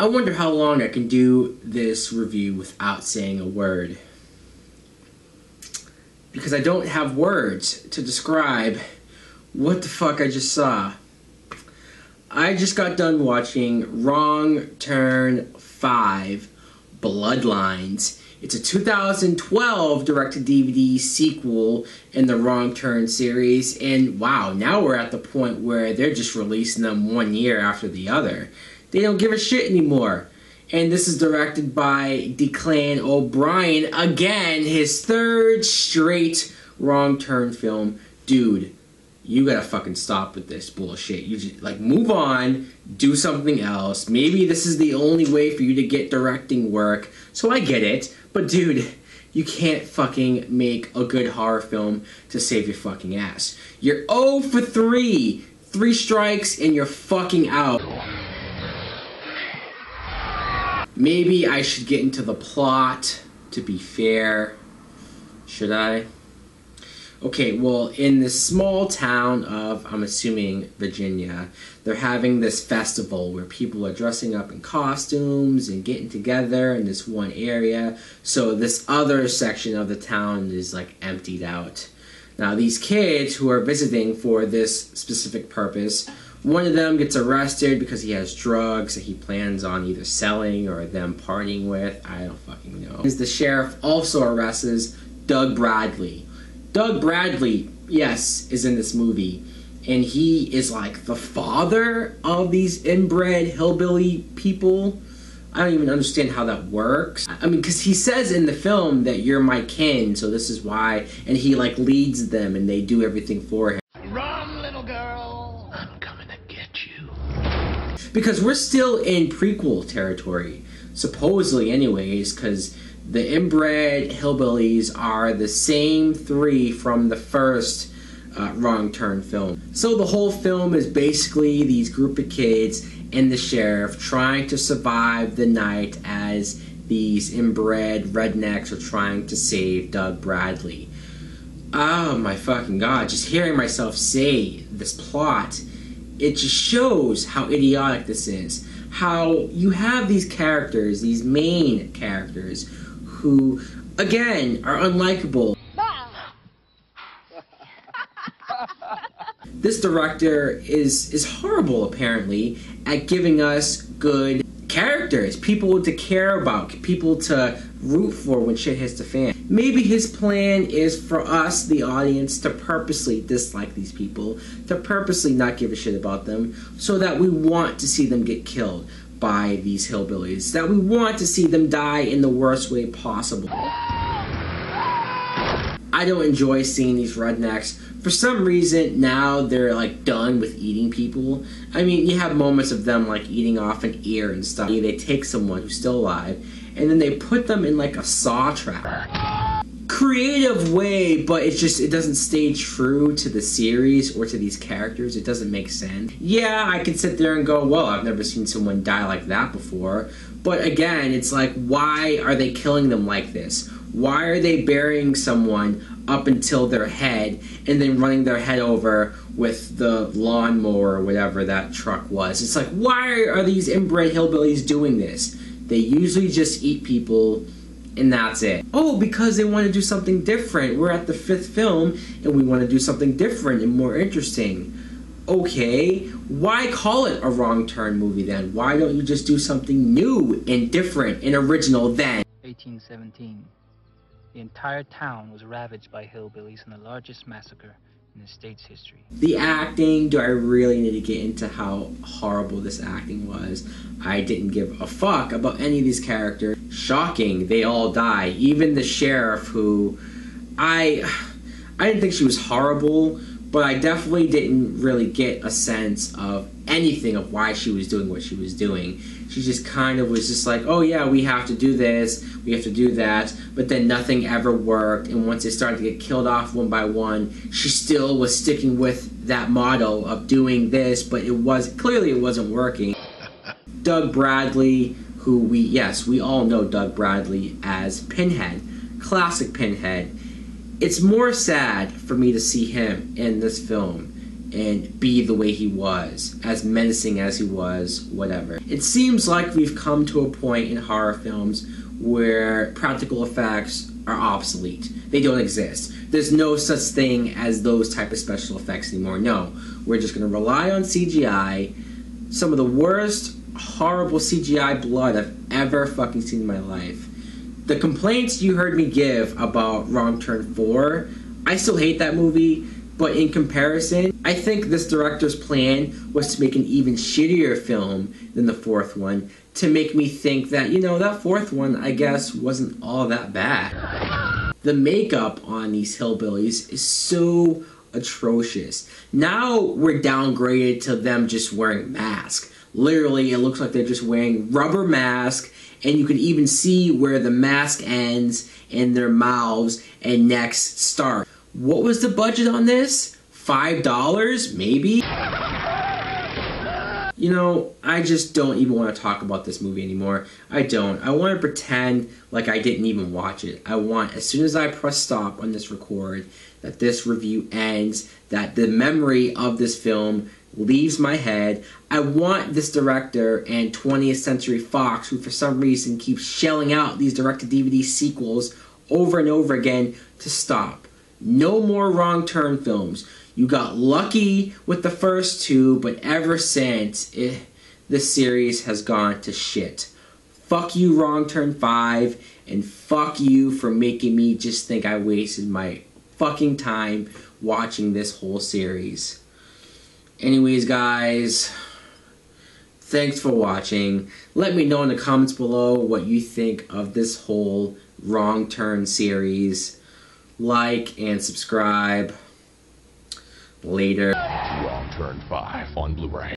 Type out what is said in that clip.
I wonder how long I can do this review without saying a word. Because I don't have words to describe what the fuck I just saw. I just got done watching Wrong Turn 5, Bloodlines. It's a 2012 direct-to-DVD sequel in the Wrong Turn series, and wow, now we're at the point where they're just releasing them 1 year after the other. They don't give a shit anymore. And this is directed by Declan O'Brien. Again, his third straight Wrong Turn film. Dude, you gotta fucking stop with this bullshit. You just, like, move on, do something else. Maybe this is the only way for you to get directing work, so I get it. But dude, you can't fucking make a good horror film to save your fucking ass. You're 0 for 3. 3 strikes and you're fucking out. Maybe I should get into the plot, to be fair. Should I? Okay, well, in this small town of, I'm assuming, Virginia, they're having this festival where people are dressing up in costumes and getting together in this one area. So this other section of the town is, like, emptied out. Now, these kids who are visiting for this specific purpose, one of them gets arrested because he has drugs that he plans on either selling or them partying with. I don't fucking know. The sheriff also arrests Doug Bradley. Doug Bradley, yes, is in this movie, and he is like the father of these inbred hillbilly people. I don't even understand how that works. I mean, because he says in the film that you're my kin, so this is why, and he like leads them and they do everything for him. Run, little girl, I'm coming to get you. Because we're still in prequel territory, supposedly anyways, because the inbred hillbillies are the same 3 from the first Wrong Turn film. So the whole film is basically these group of kids and the sheriff trying to survive the night as these inbred rednecks are trying to save Doug Bradley. Oh my fucking god, just hearing myself say this plot, it just shows how idiotic this is. How you have these characters, these main characters, who, again, are unlikable. This director is horrible, apparently, at giving us good characters, people to care about, people to root for when shit hits the fan. Maybe his plan is for us, the audience, to purposely dislike these people, to purposely not give a shit about them, so that we want to see them get killed by these hillbillies, that we want to see them die in the worst way possible. I don't enjoy seeing these rednecks. For some reason, now they're like done with eating people. I mean, you have moments of them like eating off an ear and stuff. They take someone who's still alive, and then they put them in like a saw trap. Creative way, but it doesn't stay true to the series or to these characters. It doesn't make sense. Yeah, I could sit there and go, well, I've never seen someone die like that before. But again, it's like, why are they killing them like this? Why are they burying someone up until their head and then running their head over with the lawnmower or whatever that truck was? It's like, why are these inbred hillbillies doing this? They usually just eat people and that's it. Oh, because they want to do something different. We're at the 5th film and we want to do something different and more interesting. Okay, why call it a Wrong Turn movie then? Why don't you just do something new and different and original then? 1817. The entire town was ravaged by hillbillies in the largest massacre in the state's history. The acting, do I really need to get into how horrible this acting was? I didn't give a fuck about any of these characters. Shocking, they all die. Even the sheriff, who I didn't think she was horrible, but I definitely didn't really get a sense of anything of why she was doing what she was doing. She just kind of was just like, oh yeah, we have to do this, we have to do that, but then nothing ever worked, and once they started to get killed off one by one, she still was sticking with that motto of doing this, but clearly it wasn't working. Doug Bradley, who we all know Doug Bradley as Pinhead, classic Pinhead. It's more sad for me to see him in this film and be the way he was, as menacing as he was, whatever. It seems like we've come to a point in horror films where practical effects are obsolete. They don't exist. There's no such thing as those type of special effects anymore. No, we're just going to rely on CGI. Some of the worst, horrible CGI blood I've ever fucking seen in my life. The complaints you heard me give about Wrong Turn 4, I still hate that movie, but in comparison, I think this director's plan was to make an even shittier film than the fourth one, to make me think that, you know, that fourth one, I guess, wasn't all that bad. The makeup on these hillbillies is so atrocious. Now we're downgraded to them just wearing masks. Literally, it looks like they're just wearing rubber masks, and you can even see where the mask ends and their mouths and necks start. What was the budget on this? $5? Maybe? You know, I just don't even want to talk about this movie anymore. I don't. I want to pretend like I didn't even watch it. I want, as soon as I press stop on this record, that this review ends, that the memory of this film leaves my head. I want this director and 20th Century Fox, who for some reason keeps shelling out these direct-to-DVD sequels over and over again, to stop. No more Wrong Turn films. You got lucky with the first two, but ever since, this series has gone to shit. Fuck you, Wrong Turn 5, and fuck you for making me just think I wasted my fucking time watching this whole series. Anyways, guys, thanks for watching. Let me know in the comments below what you think of this whole Wrong Turn series. Like and subscribe. Later. Wrong Turn 5 on Blu-ray.